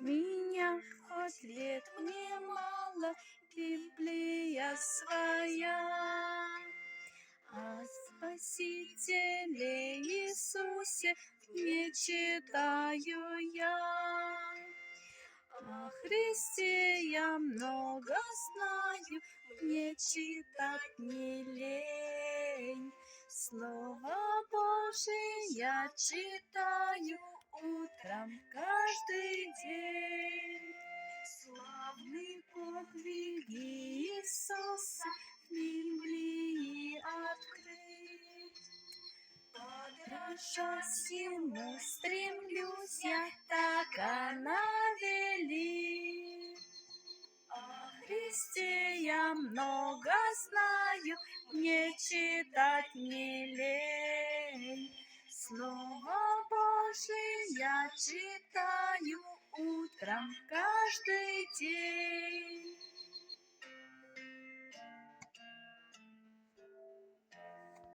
меня хоть лет мне мало, Библия своя. О Спасителе Иисусе не читаю я. О Христе я много знаю, мне читать не лень. Слово Божие я читаю утром каждый день. Славный подвиг Иисуса в Библии открыть. Подражать Ему стремлюсь я, так она велит. О Христе я много знаю, мне читать не лень. Слово Божие я читаю утром каждый